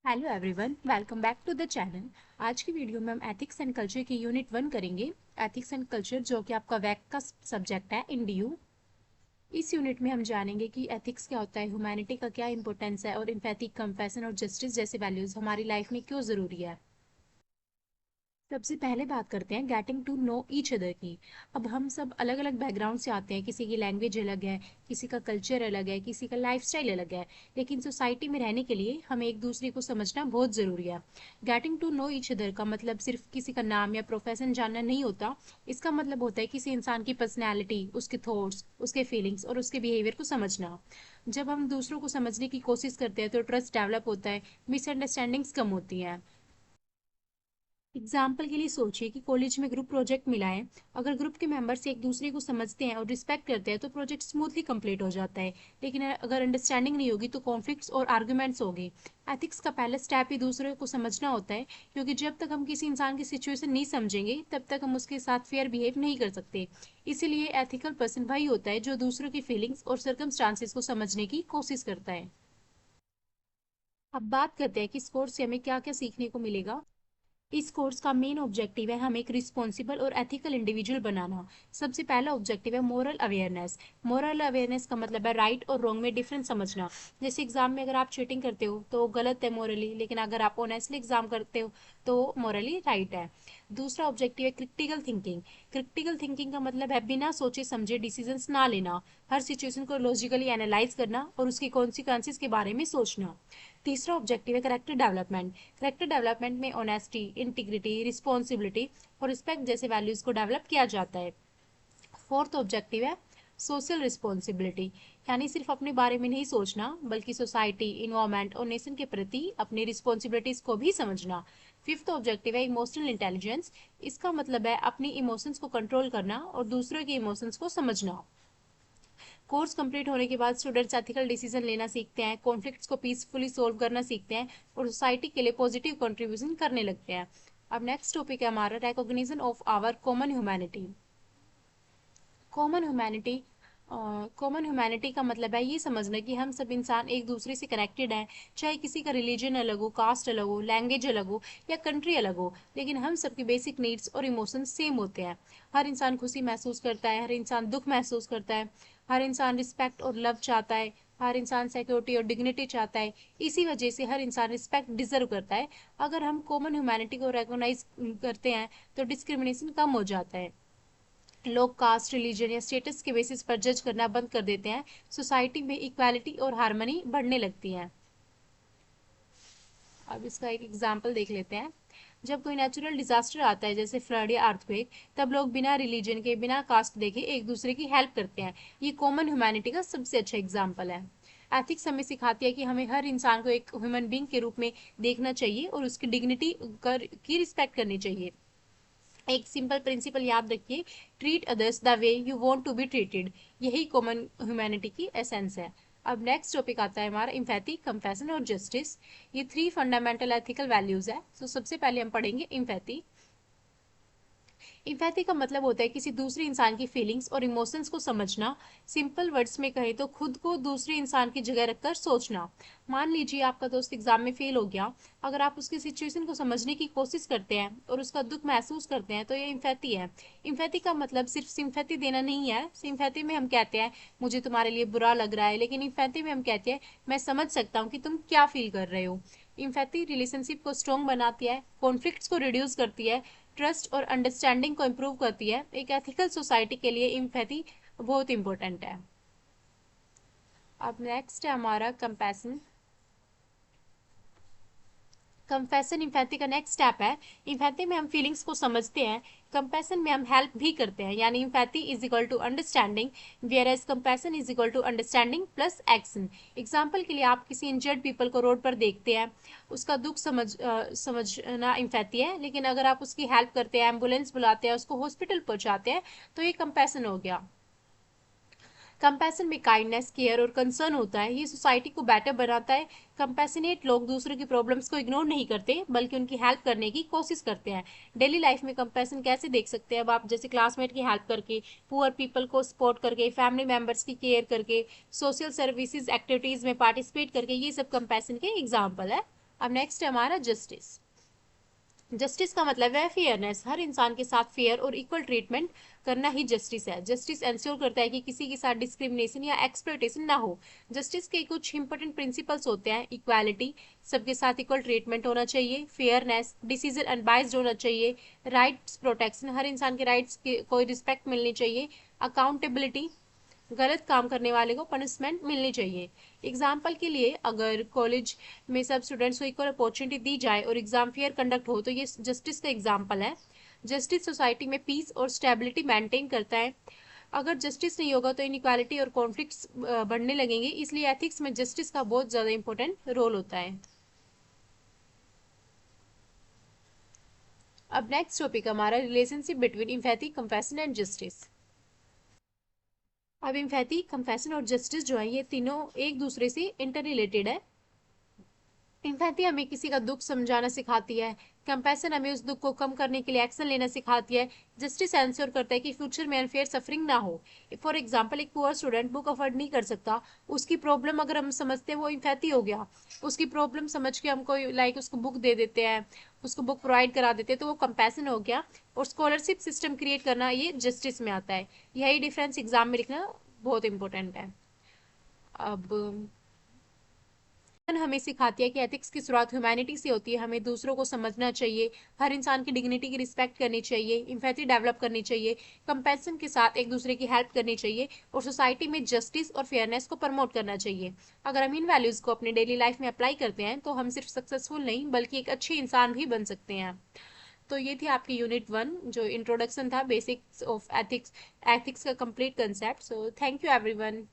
Hello everyone, welcome back to the channel. आज की video में हम एथिक्स एंड कल्चर की यूनिट 1 करेंगे। एथिक्स एंड कल्चर जो कि आपका वैक का सब्जेक्ट है इन डीयू। इस यूनिट में हम जानेंगे कि एथिक्स क्या होता है, ह्यूमैनिटी का क्या इंपॉर्टेंस है और एम्पैथी, कंपैशन और जस्टिस जैसे वैल्यूज हमारी लाइफ में क्यों ज़रूरी है। सबसे पहले बात करते हैं getting to know each other की। अब हम सब अलग अलग बैकग्राउंड से आते हैं, किसी की लैंग्वेज अलग है, किसी का कल्चर अलग है, किसी का लाइफस्टाइल अलग है, लेकिन सोसाइटी में रहने के लिए हमें एक दूसरे को समझना बहुत ज़रूरी है। Getting to know each other का मतलब सिर्फ किसी का नाम या प्रोफेशन जानना नहीं होता। इसका मतलब होता है किसी इंसान की पर्सनैलिटी, उसके थॉट्स, उसके फीलिंग्स और उसके बिहेवियर को समझना। जब हम दूसरों को समझने की कोशिश करते हैं तो ट्रस्ट डेवलप होता है, मिसअंडरस्टैंडिंग्स कम होती हैं। एग्जाम्पल के लिए सोचिए कि कॉलेज में ग्रुप प्रोजेक्ट मिला है। अगर ग्रुप के मेंबर्स एक दूसरे को समझते हैं और रिस्पेक्ट करते हैं तो प्रोजेक्ट स्मूथली कंप्लीट हो जाता है। लेकिन अगर अंडरस्टैंडिंग नहीं होगी तो कॉन्फ्लिक्ट्स और आर्गुमेंट्स होगी। एथिक्स का पहला स्टेप ही दूसरे को समझना होता है, क्योंकि जब तक हम किसी इंसान की सिचुएशन नहीं समझेंगे तब तक हम उसके साथ फेयर बिहेव नहीं कर सकते। इसीलिए एथिकल पर्सन वही होता है जो दूसरों की फीलिंग्स और सर्कमस्टांसेस को समझने की कोशिश करता है। अब बात करते हैं कि इस कोर्स से हमें क्या क्या सीखने को मिलेगा। इस कोर्स का मेन ऑब्जेक्टिव है हमें एक रिस्पॉन्सिबल और एथिकल इंडिविजुअल बनाना। सबसे पहला ऑब्जेक्टिव है मोरल अवेयरनेस। मोरल अवेयरनेस का मतलब है राइट और रॉन्ग में डिफरेंस समझना। जैसे एग्जाम में अगर आप चीटिंग करते हो तो गलत है मोरली, लेकिन अगर आप ऑनेस्टली एग्जाम करते हो तो मोरली राइट है। दूसरा ऑब्जेक्टिव है क्रिटिकल थिंकिंग। क्रिटिकल थिंकिंग का मतलब है बिना सोचे समझे डिसीजंस ना लेना, हर सिचुएशन को लॉजिकली एनालाइज करना और उसकी कॉन्सिक्वेंसेस के बारे में सोचना। तीसरा ऑब्जेक्टिव है करेक्टर डेवलपमेंट। करेक्टर डेवलपमेंट में ऑनेस्टी, इंटीग्रिटी, रिस्पॉन्सिबिलिटी और रिस्पेक्ट जैसे वैल्यूज को डेवलप किया जाता है। फोर्थ ऑब्जेक्टिव है सोशल रिस्पॉन्सिबिलिटी, यानी सिर्फ अपने बारे में नहीं सोचना बल्कि सोसाइटी, इन्वायरमेंट और नेशन के प्रति अपनी रिस्पॉन्सिबिलिटीज को भी समझना। फिफ्थ ऑब्जेक्टिव है इमोशनल इंटेलिजेंस। इसका मतलब है अपनी इमोशंस को कंट्रोल करना और दूसरों के इमोशंस को समझना। कोर्स कंप्लीट होने के बाद स्टूडेंट्स एथिकल डिसीजन लेना सीखते हैं, कॉन्फ्लिक्ट्स को पीसफुली सोल्व करना सीखते हैं और सोसाइटी के लिए पॉजिटिव कंट्रीब्यूशन करने लगते हैं। अब नेक्स्ट टॉपिक है हमारा recognition of our common humanity. Common humanity common humanity का मतलब है ये समझना कि हम सब इंसान एक दूसरे से कनेक्टेड हैं। चाहे किसी का रिलीजन अलग हो, कास्ट अलग हो, लैंग्वेज अलग हो या कंट्री अलग हो, लेकिन हम सबके बेसिक नीड्स और इमोशंस सेम होते हैं। हर इंसान खुशी महसूस करता है, हर इंसान दुख महसूस करता है, हर इंसान रिस्पेक्ट और लव चाहता है, हर इंसान सिक्योरिटी और डिग्निटी चाहता है। इसी वजह से हर इंसान रिस्पेक्ट डिजर्व करता है। अगर हम कॉमन ह्यूमैनिटी को रिकॉग्नाइज करते हैं तो डिस्क्रिमिनेशन कम हो जाता है। लोग कास्ट, रिलीजन या स्टेटस के बेसिस पर जज करना बंद कर देते हैं। सोसाइटी में इक्वालिटी और हार्मनी बढ़ने लगती है। अब इसका एक एग्जाम्पल देख लेते हैं। जब कोई नेचुरल डिजास्टर आता है जैसे फ्लड या अर्थक्वेक, तब लोग बिना रिलीजन के, बिना कास्ट देखे एक दूसरे की हेल्प करते हैं। ये कॉमन ह्यूमैनिटी का सबसे अच्छा एग्जाम्पल है। एथिक्स हमें सिखाती है कि हमें हर इंसान को एक ह्यूमन बींग के रूप में देखना चाहिए और उसकी डिग्निटी की रिस्पेक्ट करनी चाहिए। एक सिंपल प्रिंसिपल याद रखिए, treat others the way you want to be treated. यही कॉमन ह्यूमैनिटी की एसेंस है। अब नेक्स्ट टॉपिक आता है हमारा एम्पैथी, कंपैशन और जस्टिस। ये थ्री फंडामेंटल एथिकल वैल्यूज है। तो सबसे पहले हम पढ़ेंगे एम्पैथी। इम्पैथी का मतलब होता है किसी दूसरे इंसान की फीलिंग्स और इमोशंस को समझना। सिंपल वर्ड्स में कहें तो खुद को दूसरे इंसान की जगह रखकर सोचना। मान लीजिए आपका दोस्त एग्जाम में फेल हो गया। अगर आप उसकी सिचुएशन को समझने की कोशिश करते हैं और उसका दुख महसूस करते हैं तो ये इम्पैथी है। इम्पैथी का मतलब सिर्फ सिंपैथी देना नहीं है। सिंपैथी में हम कहते हैं मुझे तुम्हारे लिए बुरा लग रहा है, लेकिन इम्पैथी में हम कहते हैं मैं समझ सकता हूँ कि तुम क्या फील कर रहे हो। इम्पैथी रिलेशनशिप को स्ट्रॉन्ग बनाती है, कॉन्फ्लिक्ट्स को रिड्यूस करती है, ट्रस्ट और अंडरस्टैंडिंग को इम्प्रूव करती है। एक एथिकल सोसाइटी के लिए एम्पैथी बहुत इंपॉर्टेंट है। अब नेक्स्ट है हमारा कंपैशन। कंपैशन इम्पैथी का नेक्स्ट स्टेप है। इम्पैथी में हम फीलिंग्स को समझते हैं, कंपैशन में हम हेल्प भी करते हैं। यानी empathy is equal to understanding, whereas compassion is equal to understanding plus action. Example के लिए आप किसी इंजर्ड पीपल को रोड पर देखते हैं, उसका दुख समझना इम्पैथी है, लेकिन अगर आप उसकी हेल्प करते हैं, एम्बुलेंस बुलाते हैं, उसको हॉस्पिटल पहुंचाते हैं, तो ये कंपैशन हो गया। कंपैशन में काइंडनेस, केयर और कंसर्न होता है। ये सोसाइटी को बेटर बनाता है। कंपैशनेट लोग दूसरों की प्रॉब्लम्स को इग्नोर नहीं करते बल्कि उनकी हेल्प करने की कोशिश करते हैं। डेली लाइफ में कंपैशन कैसे देख सकते हैं अब आप, जैसे क्लासमेट की हेल्प करके, पुअर पीपल को सपोर्ट करके, फैमिली मेंबर्स की केयर करके, सोशल सर्विसेज एक्टिविटीज में पार्टिसिपेट करके, ये सब कंपैशन के एग्जाम्पल है। अब नेक्स्ट है हमारा जस्टिस। जस्टिस का मतलब है फेयरनेस, हर इंसान के साथ फेयर और इक्वल ट्रीटमेंट करना ही जस्टिस है। जस्टिस इंश्योर करता है कि किसी के साथ डिस्क्रिमिनेशन या एक्सप्लॉयटेशन ना हो। जस्टिस के कुछ इंपॉर्टेंट प्रिंसिपल्स होते हैं: इक्वालिटी, सबके साथ इक्वल ट्रीटमेंट होना चाहिए; फेयरनेस, डिसीजन अनबाइज्ड होना चाहिए; राइट्स प्रोटेक्शन, हर इंसान के राइट्स की कोई रिस्पेक्ट मिलनी चाहिए; अकाउंटेबिलिटी, गलत काम करने वाले को पनिशमेंट मिलनी चाहिए। एग्जाम्पल के लिए, अगर कॉलेज में सब स्टूडेंट्स को इक्वल अपॉर्चुनिटी दी जाए और एग्जाम फेयर कंडक्ट हो तो ये जस्टिस का एग्जाम्पल है। जस्टिस सोसाइटी में पीस और स्टेबिलिटी मेंटेन करता है। अगर जस्टिस नहीं होगा तो इनइक्वालिटी और कॉन्फ्लिक्ट्स बढ़ने लगेंगे, इसलिए एथिक्स में जस्टिस का बहुत ज़्यादा इंपॉर्टेंट रोल होता है। अब नेक्स्ट टॉपिक हमारा relationship between empathy, compassion and justice. अब इम्पैथी, कंपैशन और जस्टिस जो है ये तीनों एक दूसरे से इंटर रिलेटेड है। इम्पैथी हमें किसी का दुख समझाना सिखाती है। कंपैशन हमें उस दुख को कम करने के लिए एक्शन लेना सिखाती है। जस्टिस एंश्योर करता है कि फ्यूचर में अनफेयर सफरिंग ना हो। फॉर एग्जाम्पल, एक पुअर स्टूडेंट बुक अफोर्ड नहीं कर सकता, उसकी प्रॉब्लम अगर हम समझते हैं वो इम्पैथी हो गया। उसकी प्रॉब्लम समझ के हमको लाइक उसको बुक दे देते हैं, उसको बुक प्रोवाइड करा देते हैं, तो वो कंपैशन हो गया। और स्कॉलरशिप सिस्टम क्रिएट करना ये जस्टिस में आता है। यही डिफरेंस एग्जाम में लिखना बहुत इंपॉर्टेंट है। अब हमें सिखाती है कि एथिक्स की शुरुआत ह्यूमैनिटी से होती है। हमें दूसरों को समझना चाहिए, हर इंसान की डिग्निटी की रिस्पेक्ट करनी चाहिए, इम्पैथी डेवलप करनी चाहिए, कंपैशन के साथ एक दूसरे की हेल्प करनी चाहिए और सोसाइटी में जस्टिस और फेयरनेस को प्रमोट करना चाहिए। अगर हम इन वैल्यूज़ को अपने डेली लाइफ में अप्लाई करते हैं तो हम सिर्फ सक्सेसफुल नहीं बल्कि एक अच्छे इंसान भी बन सकते हैं। तो ये थी आपकी यूनिट 1 जो इंट्रोडक्शन था बेसिक्स ऑफ एथिक्स, एथिक्स का complete concept. So thank you everyone.